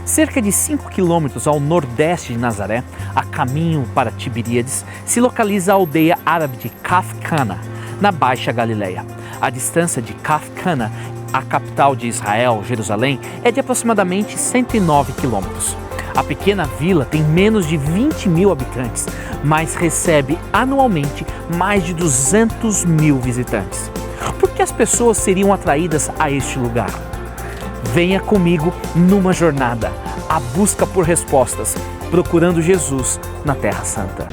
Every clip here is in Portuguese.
Cerca de 5 quilômetros ao nordeste de Nazaré, a caminho para Tiberíades, se localiza a aldeia árabe de Caf-Cana, na Baixa Galileia. A distância de Caf-Cana, a capital de Israel, Jerusalém, é de aproximadamente 109 quilômetros. A pequena vila tem menos de 20 mil habitantes, mas recebe anualmente mais de 200 mil visitantes. Por que as pessoas seriam atraídas a este lugar? Venha comigo numa jornada, à busca por respostas, procurando Jesus na Terra Santa.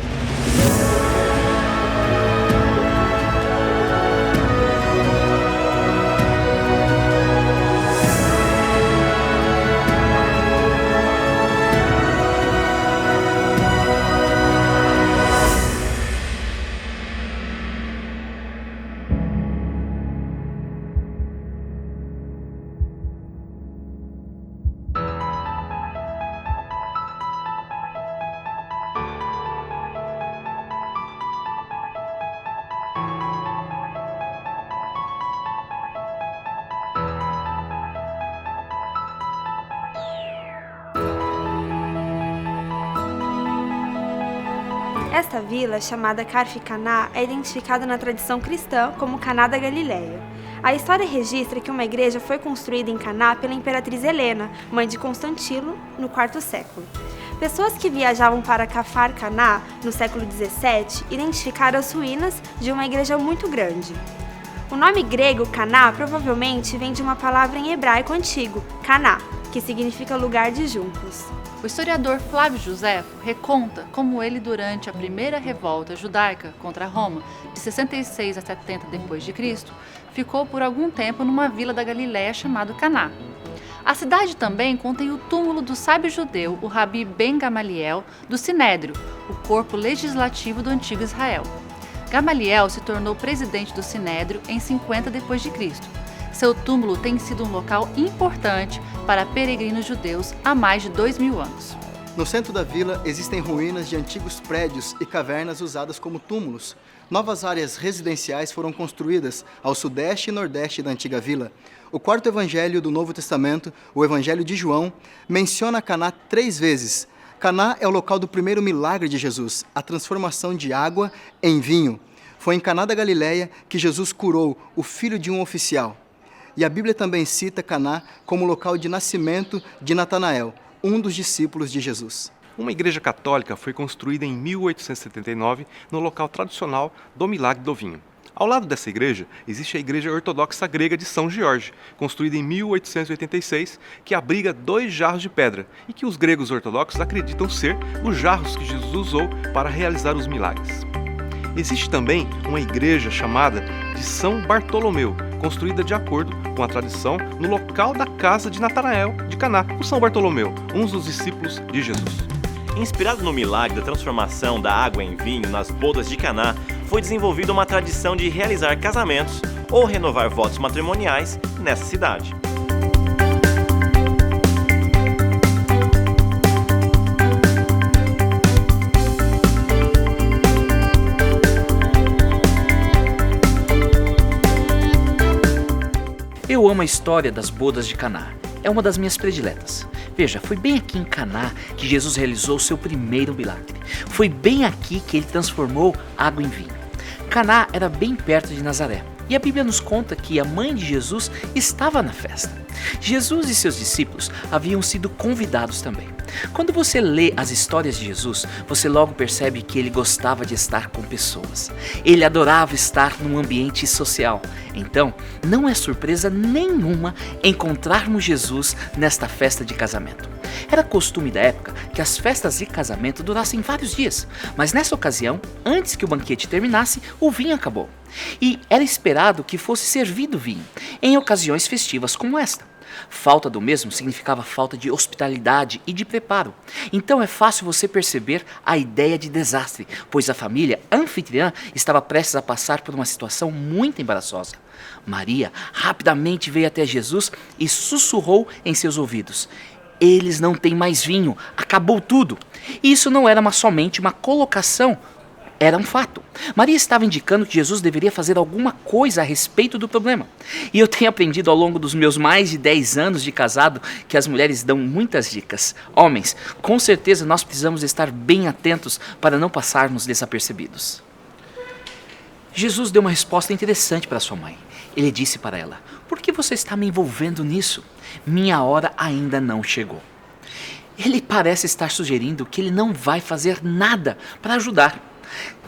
Esta vila, chamada Carfe-Caná, é identificada na tradição cristã como Caná da Galileia. A história registra que uma igreja foi construída em Caná pela imperatriz Helena, mãe de Constantino, no IV século. Pessoas que viajavam para Cafar-Caná, no século XVII, identificaram as ruínas de uma igreja muito grande. O nome grego Caná provavelmente vem de uma palavra em hebraico antigo, Caná, que significa lugar de juncos. O historiador Flávio Joséfo reconta como ele, durante a primeira revolta judaica contra Roma, de 66 a 70 d.C., ficou por algum tempo numa vila da Galiléia chamada Caná. A cidade também contém o túmulo do sábio judeu, o Rabi Ben Gamaliel, do Sinédrio, o corpo legislativo do antigo Israel. Gamaliel se tornou presidente do Sinédrio em 50 d.C. Seu túmulo tem sido um local importante para peregrinos judeus há mais de 2000 anos. No centro da vila existem ruínas de antigos prédios e cavernas usadas como túmulos. Novas áreas residenciais foram construídas ao sudeste e nordeste da antiga vila. O quarto evangelho do Novo Testamento, o Evangelho de João, menciona Caná 3 vezes. Caná é o local do primeiro milagre de Jesus, a transformação de água em vinho. Foi em Caná da Galileia que Jesus curou o filho de um oficial. E a Bíblia também cita Caná como local de nascimento de Natanael, um dos discípulos de Jesus. Uma igreja católica foi construída em 1879 no local tradicional do Milagre do Vinho. Ao lado dessa igreja, existe a Igreja Ortodoxa Grega de São Jorge, construída em 1886, que abriga 2 jarros de pedra e que os gregos ortodoxos acreditam ser os jarros que Jesus usou para realizar os milagres. Existe também uma igreja chamada de São Bartolomeu, construída de acordo com a tradição no local da casa de Natanael de Caná, o São Bartolomeu, um dos discípulos de Jesus. Inspirado no milagre da transformação da água em vinho nas bodas de Caná, foi desenvolvida uma tradição de realizar casamentos ou renovar votos matrimoniais nessa cidade. Eu amo a história das bodas de Caná. É uma das minhas prediletas. Veja, foi bem aqui em Caná que Jesus realizou o seu primeiro milagre. Foi bem aqui que ele transformou água em vinho. Caná era bem perto de Nazaré. E a Bíblia nos conta que a mãe de Jesus estava na festa. Jesus e seus discípulos haviam sido convidados também. Quando você lê as histórias de Jesus, você logo percebe que ele gostava de estar com pessoas. Ele adorava estar num ambiente social. Então, não é surpresa nenhuma encontrarmos Jesus nesta festa de casamento. Era costume da época que as festas de casamento durassem vários dias, mas nessa ocasião, antes que o banquete terminasse, o vinho acabou. E era esperado que fosse servido vinho em ocasiões festivas como esta. Falta do mesmo significava falta de hospitalidade e de preparo. Então é fácil você perceber a ideia de desastre, pois a família anfitriã estava prestes a passar por uma situação muito embaraçosa. Maria rapidamente veio até Jesus e sussurrou em seus ouvidos: "Eles não têm mais vinho, acabou tudo." E isso não era somente uma colocação era um fato. Maria estava indicando que Jesus deveria fazer alguma coisa a respeito do problema. E eu tenho aprendido ao longo dos meus mais de 10 anos de casado que as mulheres dão muitas dicas. Homens, com certeza nós precisamos estar bem atentos para não passarmos desapercebidos. Jesus deu uma resposta interessante para sua mãe. Ele disse para ela: "Por que você está me envolvendo nisso? Minha hora ainda não chegou." Ele parece estar sugerindo que ele não vai fazer nada para ajudar,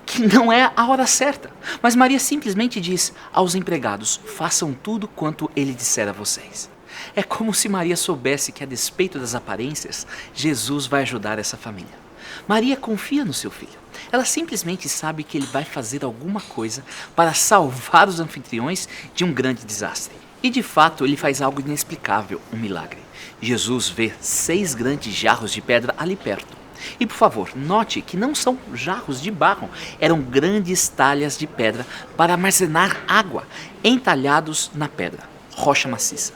que não é a hora certa. Mas Maria simplesmente diz aos empregados: "Façam tudo quanto ele disser a vocês." É como se Maria soubesse que, a despeito das aparências, Jesus vai ajudar essa família. Maria confia no seu filho. Ela simplesmente sabe que ele vai fazer alguma coisa para salvar os anfitriões de um grande desastre. E de fato ele faz algo inexplicável, um milagre. Jesus vê 6 grandes jarros de pedra ali perto. E por favor, note que não são jarros de barro, eram grandes talhas de pedra para armazenar água, entalhados na pedra, rocha maciça.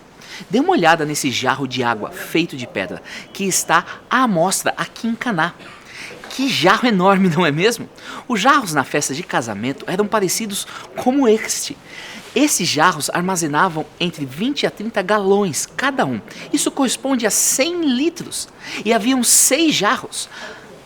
Dê uma olhada nesse jarro de água feito de pedra, que está à amostra aqui em Caná. Que jarro enorme, não é mesmo? Os jarros na festa de casamento eram parecidos como este. Esses jarros armazenavam entre 20 a 30 galões cada um. Isso corresponde a 100 litros. E haviam 6 jarros.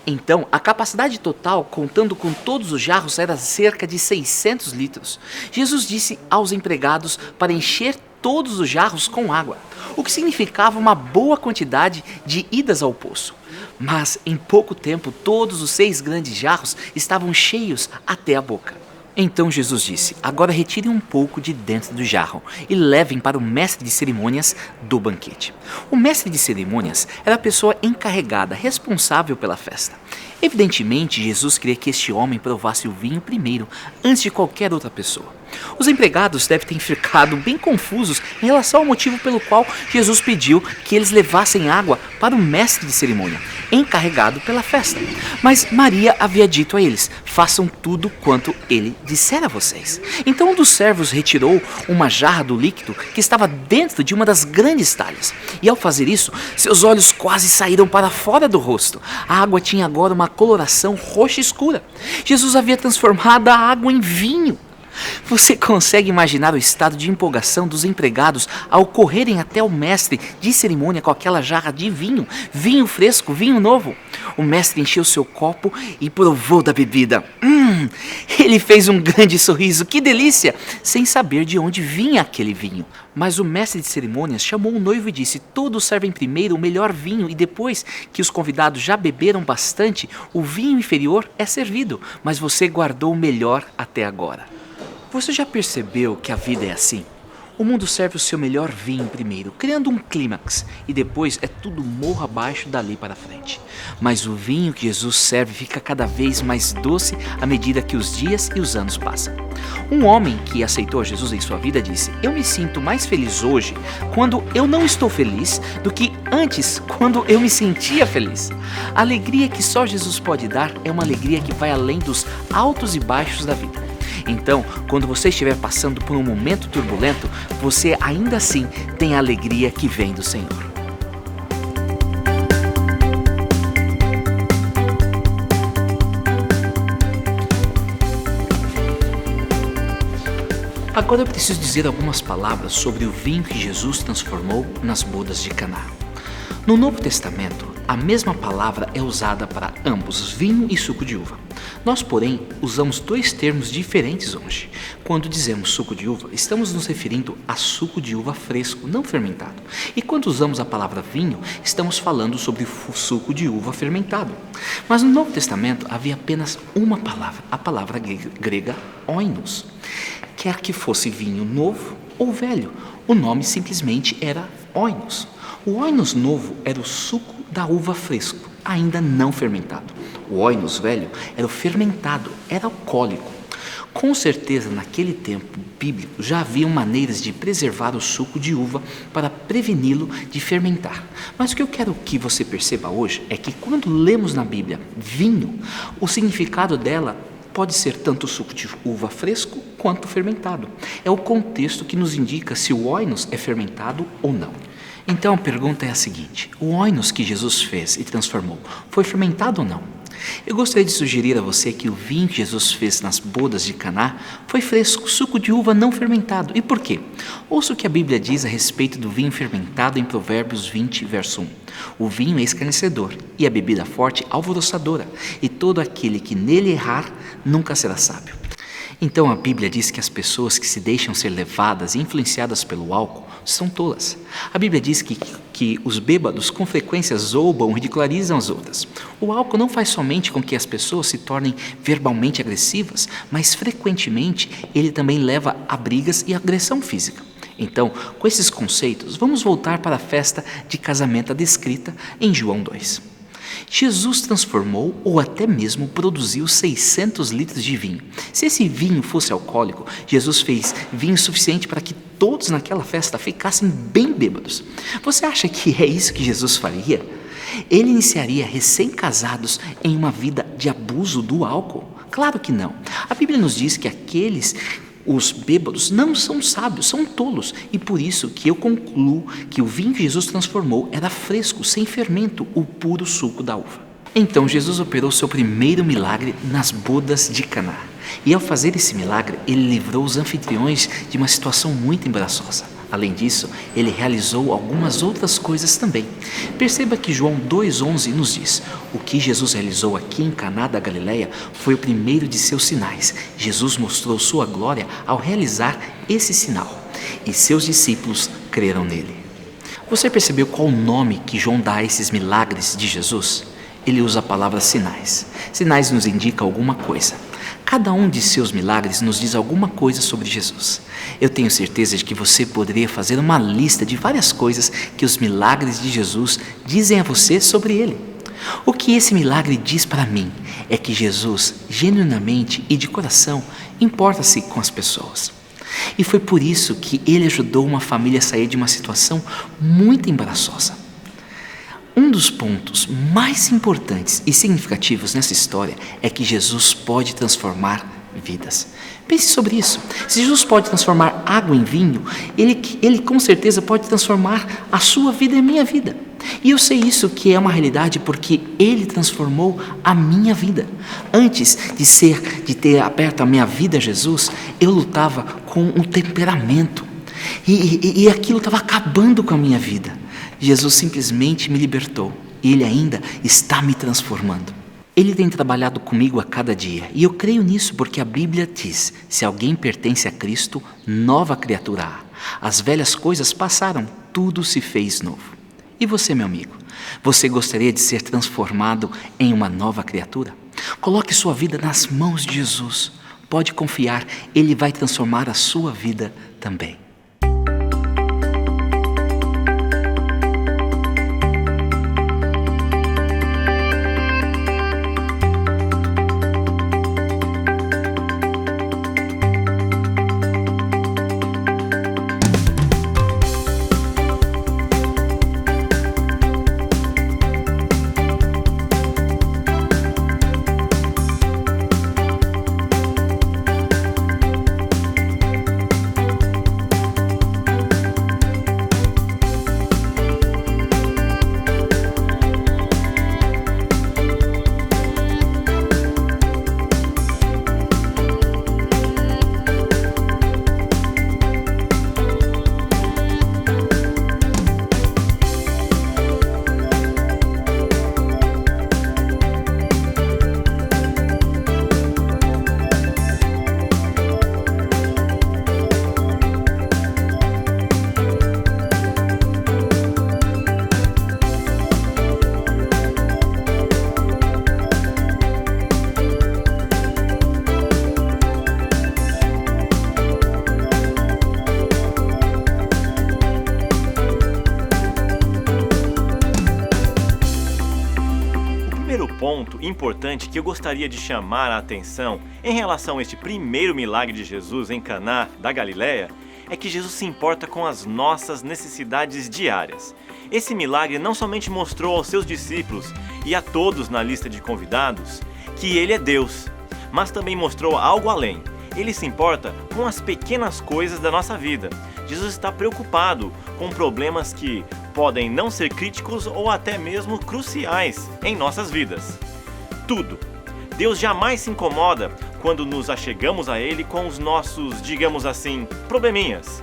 Então, a capacidade total, contando com todos os jarros, era cerca de 600 litros. Jesus disse aos empregados para encher todos os jarros com água, o que significava uma boa quantidade de idas ao poço. Mas, em pouco tempo, todos os 6 grandes jarros estavam cheios até a boca. Então Jesus disse: "Agora retirem um pouco de dentro do jarro e levem para o mestre de cerimônias do banquete." O mestre de cerimônias era a pessoa encarregada, responsável pela festa. Evidentemente, Jesus queria que este homem provasse o vinho primeiro, antes de qualquer outra pessoa. Os empregados devem ter ficado bem confusos em relação ao motivo pelo qual Jesus pediu que eles levassem água para o mestre de cerimônia, encarregado pela festa. Mas Maria havia dito a eles: "Façam tudo quanto ele disser a vocês." Então um dos servos retirou uma jarra do líquido que estava dentro de uma das grandes talhas. E ao fazer isso, seus olhos quase saíram para fora do rosto. A água tinha agora uma coloração roxa escura. Jesus havia transformado a água em vinho. Você consegue imaginar o estado de empolgação dos empregados ao correrem até o mestre de cerimônia com aquela jarra de vinho, vinho fresco, vinho novo? O mestre encheu seu copo e provou da bebida. Ele fez um grande sorriso, que delícia, sem saber de onde vinha aquele vinho. Mas o mestre de cerimônias chamou o noivo e disse: "Todos servem primeiro o melhor vinho e depois que os convidados já beberam bastante, o vinho inferior é servido, mas você guardou o melhor até agora." Você já percebeu que a vida é assim? O mundo serve o seu melhor vinho primeiro, criando um clímax, e depois é tudo morro abaixo dali para frente. Mas o vinho que Jesus serve fica cada vez mais doce à medida que os dias e os anos passam. Um homem que aceitou Jesus em sua vida disse: "Eu me sinto mais feliz hoje quando eu não estou feliz do que antes, quando eu me sentia feliz." A alegria que só Jesus pode dar é uma alegria que vai além dos altos e baixos da vida. Então, quando você estiver passando por um momento turbulento, você ainda assim tem a alegria que vem do Senhor. Agora eu preciso dizer algumas palavras sobre o vinho que Jesus transformou nas bodas de Caná. No Novo Testamento, a mesma palavra é usada para ambos, vinho e suco de uva. Nós, porém, usamos 2 termos diferentes hoje. Quando dizemos suco de uva, estamos nos referindo a suco de uva fresco, não fermentado. E quando usamos a palavra vinho, estamos falando sobre o suco de uva fermentado. Mas no Novo Testamento havia apenas uma palavra, a palavra grega oinos. Quer que fosse vinho novo ou velho, o nome simplesmente era oinos. O oinos novo era o suco da uva fresco, ainda não fermentado. O oinos velho era o fermentado, era alcoólico. Com certeza, naquele tempo bíblico, já haviam maneiras de preservar o suco de uva para preveni-lo de fermentar. Mas o que eu quero que você perceba hoje é que quando lemos na Bíblia vinho, o significado dela pode ser tanto suco de uva fresco quanto fermentado. É o contexto que nos indica se o oinos é fermentado ou não. Então a pergunta é a seguinte: o oinos que Jesus fez e transformou foi fermentado ou não? Eu gostaria de sugerir a você que o vinho que Jesus fez nas bodas de Caná foi fresco, suco de uva não fermentado. E por quê? Ouça o que a Bíblia diz a respeito do vinho fermentado em Provérbios 20, verso 1. O vinho é escarnecedor e a bebida forte alvoroçadora, e todo aquele que nele errar nunca será sábio. Então a Bíblia diz que as pessoas que se deixam ser levadas e influenciadas pelo álcool são tolas. A Bíblia diz que os bêbados com frequência zombam e ridicularizam as outras. O álcool não faz somente com que as pessoas se tornem verbalmente agressivas, mas frequentemente ele também leva a brigas e agressão física. Então, com esses conceitos, vamos voltar para a festa de casamento descrita em João 2. Jesus transformou ou até mesmo produziu 600 litros de vinho. Se esse vinho fosse alcoólico, Jesus fez vinho suficiente para que todos naquela festa ficassem bem bêbados. Você acha que é isso que Jesus faria? Ele iniciaria recém-casados em uma vida de abuso do álcool? Claro que não. A Bíblia nos diz que os bêbados não são sábios, são tolos. E por isso que eu concluo que o vinho que Jesus transformou era fresco, sem fermento, o puro suco da uva. Então Jesus operou seu primeiro milagre nas bodas de Caná. E ao fazer esse milagre, ele livrou os anfitriões de uma situação muito embaraçosa. Além disso, ele realizou algumas outras coisas também. Perceba que João 2,11 nos diz: o que Jesus realizou aqui em Caná da Galileia foi o primeiro de seus sinais. Jesus mostrou sua glória ao realizar esse sinal, e seus discípulos creram nele. Você percebeu qual o nome que João dá a esses milagres de Jesus? Ele usa a palavra sinais. Sinais nos indica alguma coisa. Cada um de seus milagres nos diz alguma coisa sobre Jesus. Eu tenho certeza de que você poderia fazer uma lista de várias coisas que os milagres de Jesus dizem a você sobre ele. O que esse milagre diz para mim é que Jesus, genuinamente e de coração, importa-se com as pessoas. E foi por isso que ele ajudou uma família a sair de uma situação muito embaraçosa. Um dos pontos mais importantes e significativos nessa história é que Jesus pode transformar vidas. Pense sobre isso. Se Jesus pode transformar água em vinho, ele com certeza pode transformar a sua vida e a minha vida. E eu sei isso que é uma realidade porque ele transformou a minha vida. Antes de ter aberto a minha vida a Jesus, eu lutava com um temperamento. E aquilo estava acabando com a minha vida. Jesus simplesmente me libertou e Ele ainda está me transformando. Ele tem trabalhado comigo a cada dia e eu creio nisso porque a Bíblia diz: se alguém pertence a Cristo, nova criatura há. As velhas coisas passaram, tudo se fez novo. E você, meu amigo, você gostaria de ser transformado em uma nova criatura? Coloque sua vida nas mãos de Jesus. Pode confiar, Ele vai transformar a sua vida também. Ponto importante que eu gostaria de chamar a atenção em relação a este primeiro milagre de Jesus em Caná da Galileia é que Jesus se importa com as nossas necessidades diárias. Esse milagre não somente mostrou aos seus discípulos e a todos na lista de convidados que Ele é Deus, mas também mostrou algo além. Ele se importa com as pequenas coisas da nossa vida. Jesus está preocupado com problemas que podem não ser críticos ou até mesmo cruciais em nossas vidas. tudo. Deus jamais se incomoda quando nos achegamos a Ele com os nossos, digamos assim, probleminhas.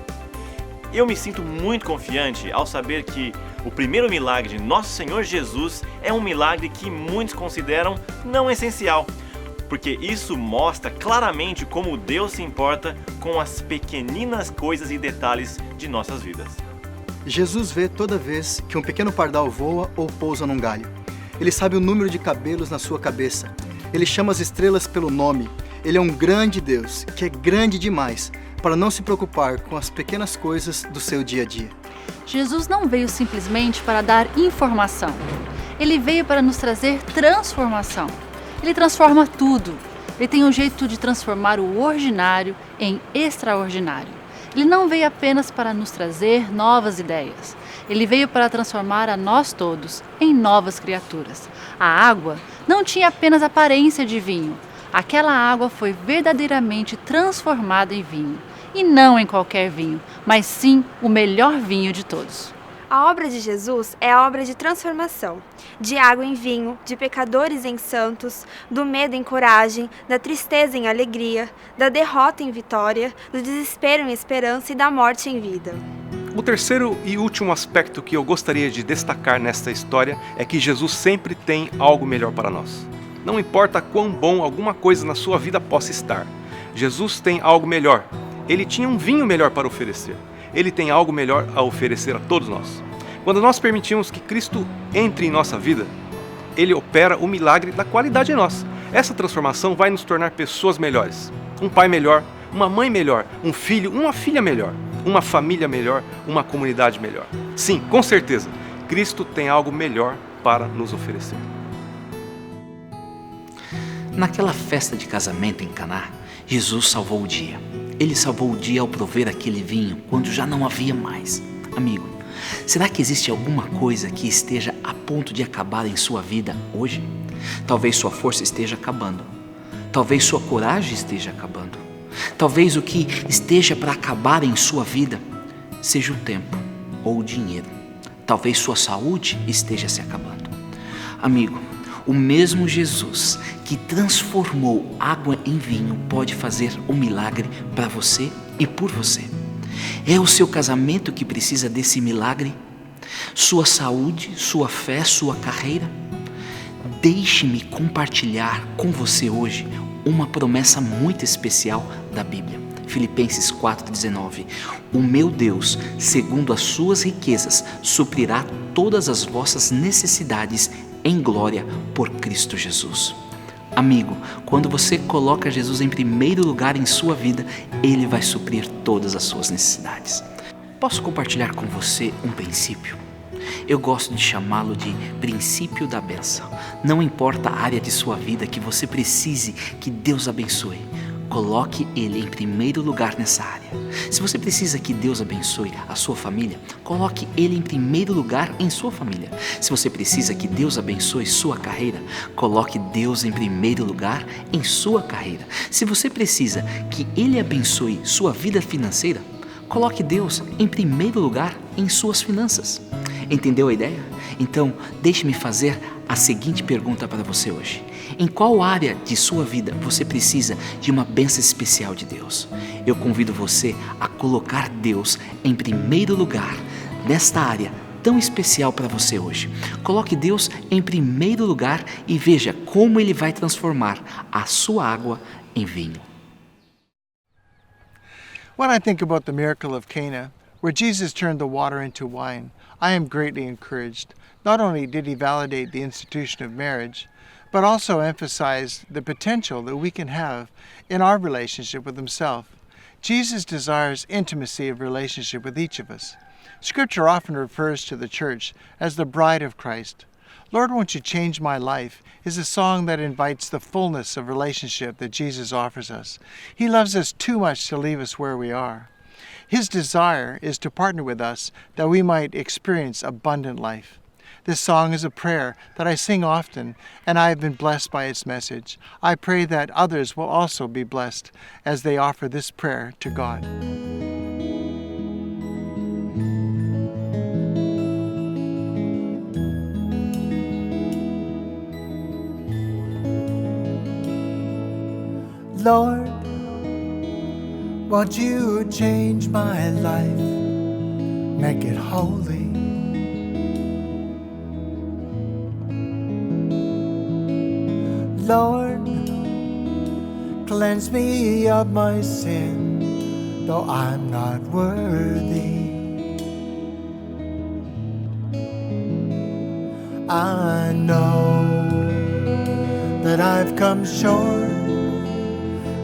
Eu me sinto muito confiante ao saber que o primeiro milagre de Nosso Senhor Jesus é um milagre que muitos consideram não essencial, porque isso mostra claramente como Deus se importa com as pequeninas coisas e detalhes de nossas vidas. Jesus vê toda vez que um pequeno pardal voa ou pousa num galho. Ele sabe o número de cabelos na sua cabeça. Ele chama as estrelas pelo nome. Ele é um grande Deus, que é grande demais para não se preocupar com as pequenas coisas do seu dia a dia. Jesus não veio simplesmente para dar informação. Ele veio para nos trazer transformação. Ele transforma tudo. Ele tem um jeito de transformar o ordinário em extraordinário. Ele não veio apenas para nos trazer novas ideias. Ele veio para transformar a nós todos em novas criaturas. A água não tinha apenas aparência de vinho. Aquela água foi verdadeiramente transformada em vinho. E não em qualquer vinho, mas sim o melhor vinho de todos. A obra de Jesus é a obra de transformação, de água em vinho, de pecadores em santos, do medo em coragem, da tristeza em alegria, da derrota em vitória, do desespero em esperança e da morte em vida. O terceiro e último aspecto que eu gostaria de destacar nesta história é que Jesus sempre tem algo melhor para nós. Não importa quão bom alguma coisa na sua vida possa estar, Jesus tem algo melhor. Ele tinha um vinho melhor para oferecer. Ele tem algo melhor a oferecer a todos nós. Quando nós permitimos que Cristo entre em nossa vida, Ele opera o milagre da qualidade em nós. Essa transformação vai nos tornar pessoas melhores. Um pai melhor, uma mãe melhor, um filho, uma filha melhor, uma família melhor, uma comunidade melhor. Sim, com certeza, Cristo tem algo melhor para nos oferecer. Naquela festa de casamento em Caná, Jesus salvou o dia. Ele salvou o dia ao prover aquele vinho quando já não havia mais. Amigo, será que existe alguma coisa que esteja a ponto de acabar em sua vida hoje? Talvez sua força esteja acabando. Talvez sua coragem esteja acabando. Talvez o que esteja para acabar em sua vida seja o tempo ou o dinheiro. Talvez sua saúde esteja se acabando. Amigo, o mesmo Jesus que transformou água em vinho pode fazer um milagre para você e por você. É o seu casamento que precisa desse milagre? Sua saúde, sua fé, sua carreira? Deixe-me compartilhar com você hoje uma promessa muito especial da Bíblia. Filipenses 4,19. O meu Deus, segundo as suas riquezas, suprirá todas as vossas necessidades em glória por Cristo Jesus. Amigo, quando você coloca Jesus em primeiro lugar em sua vida, Ele vai suprir todas as suas necessidades. Posso compartilhar com você um princípio? Eu gosto de chamá-lo de princípio da bênção. Não importa a área de sua vida que você precise que Deus abençoe, coloque Ele em primeiro lugar nessa área. Se você precisa que Deus abençoe a sua família, coloque Ele em primeiro lugar em sua família. Se você precisa que Deus abençoe sua carreira, coloque Deus em primeiro lugar em sua carreira. Se você precisa que Ele abençoe sua vida financeira, coloque Deus em primeiro lugar em suas finanças. Entendeu a ideia? Então, deixe-me fazer a seguinte pergunta para você hoje. Em qual área de sua vida você precisa de uma bênção especial de Deus? Eu convido você a colocar Deus em primeiro lugar nesta área tão especial para você hoje. Coloque Deus em primeiro lugar e veja como Ele vai transformar a sua água em vinho. When I think about the miracle of Cana, where Jesus turned the water into wine, I am greatly encouraged. Not only did he validate the institution of marriage, but also emphasize the potential that we can have in our relationship with himself. Jesus desires intimacy of relationship with each of us. Scripture often refers to the church as the bride of Christ. Lord, Won't You Change My Life is a song that invites the fullness of relationship that Jesus offers us. He loves us too much to leave us where we are. His desire is to partner with us that we might experience abundant life. This song is a prayer that I sing often, and I have been blessed by its message. I pray that others will also be blessed as they offer this prayer to God. Lord, won't you change my life, make it holy? Lord, cleanse me of my sin, though I'm not worthy. I know that I've come short.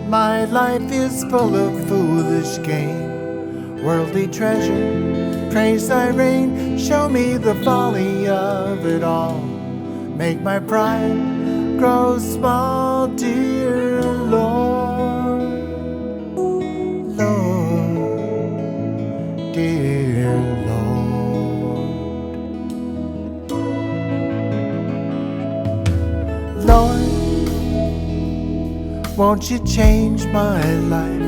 My life is full of foolish gain, worldly treasure, praise thy reign. Show me the folly of it all, make my pride grow small, dear Lord. Lord, dear Lord. Lord, won't you change my life,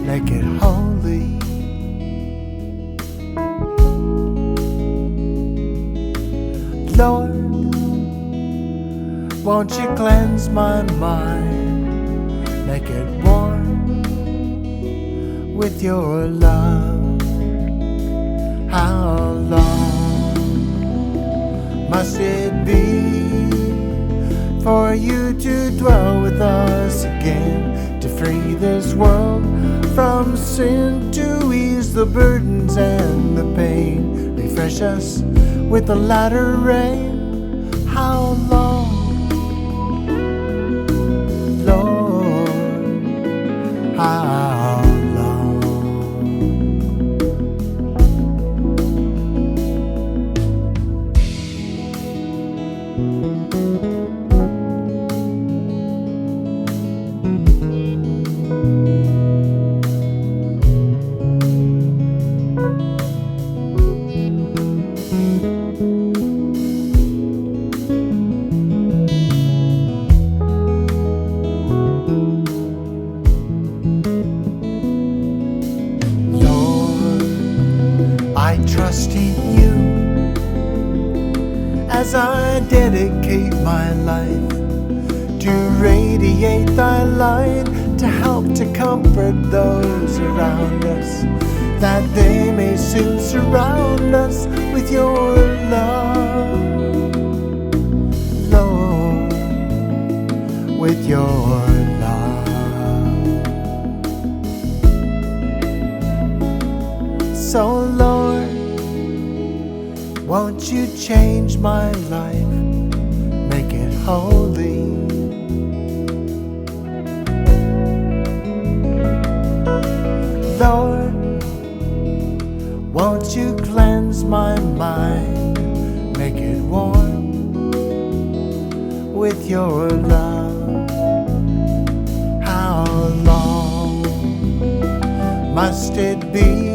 make it holy? Lord, won't you cleanse my mind, make it warm with your love? How long must it be for you to dwell with us again, to free this world from sin, to ease the burdens and the pain, refresh us with the latter rain? How long, Lord, how long? I trust in you as I dedicate my life to radiate thy light, to help to comfort those around us, that they may soon surround us with your love, Lord, with your love. So Lord, won't you change my life, make it holy? Lord, won't you cleanse my mind, make it warm with your love? How long must it be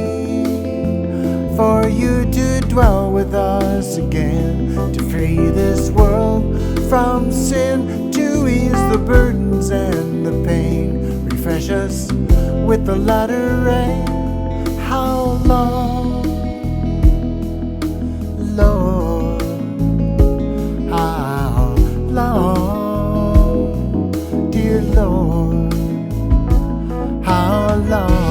for you to dwell with us again, to free this world from sin, to ease the burdens and the pain, refresh us with the latter rain? How long, Lord, how long, dear Lord, how long?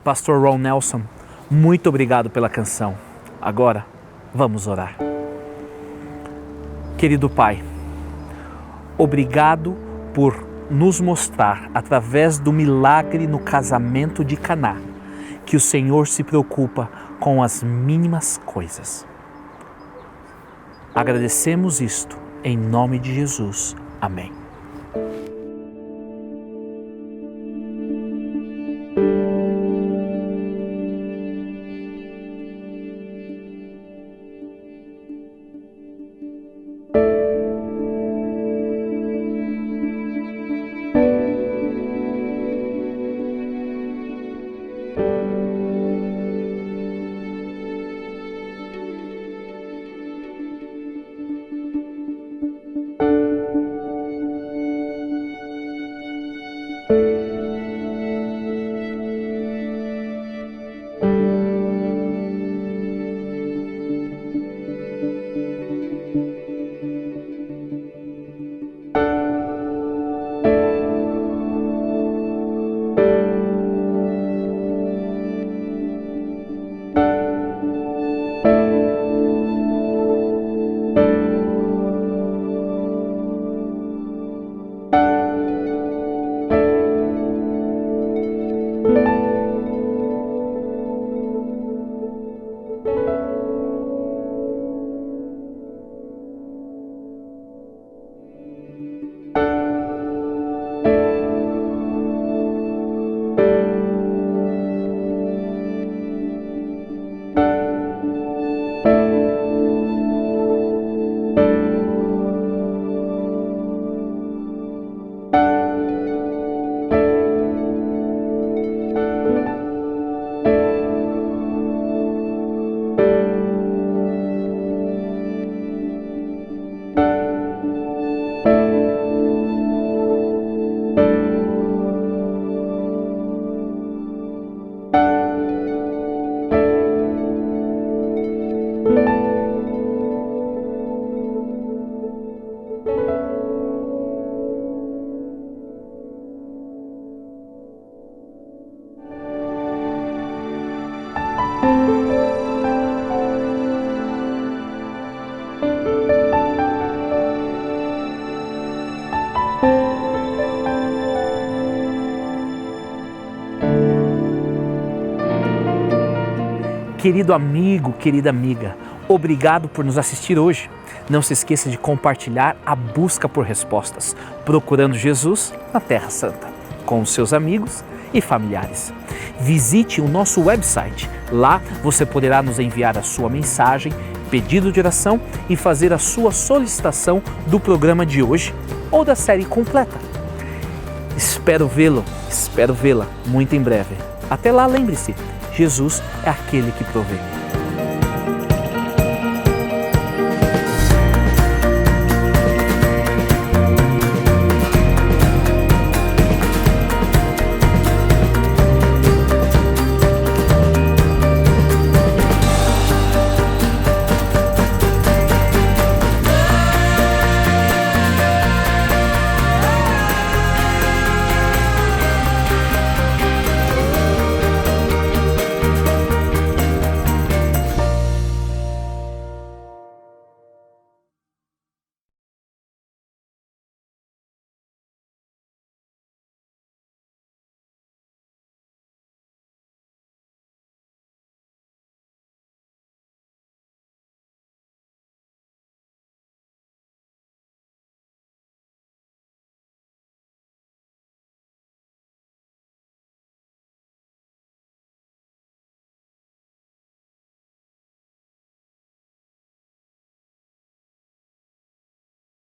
Pastor Ron Nelson, muito obrigado pela canção. Agora, vamos orar. Querido Pai, obrigado por nos mostrar, através do milagre no casamento de Caná, que o Senhor se preocupa com as mínimas coisas. Agradecemos isto em nome de Jesus. Amém. Querido amigo, querida amiga, obrigado por nos assistir hoje. Não se esqueça de compartilhar a busca por respostas, procurando Jesus na Terra Santa, com os seus amigos e familiares. Visite o nosso website. Lá você poderá nos enviar a sua mensagem, pedido de oração e fazer a sua solicitação do programa de hoje ou da série completa. Espero vê-la muito em breve. Até lá, lembre-se, Jesus é aquele que provê.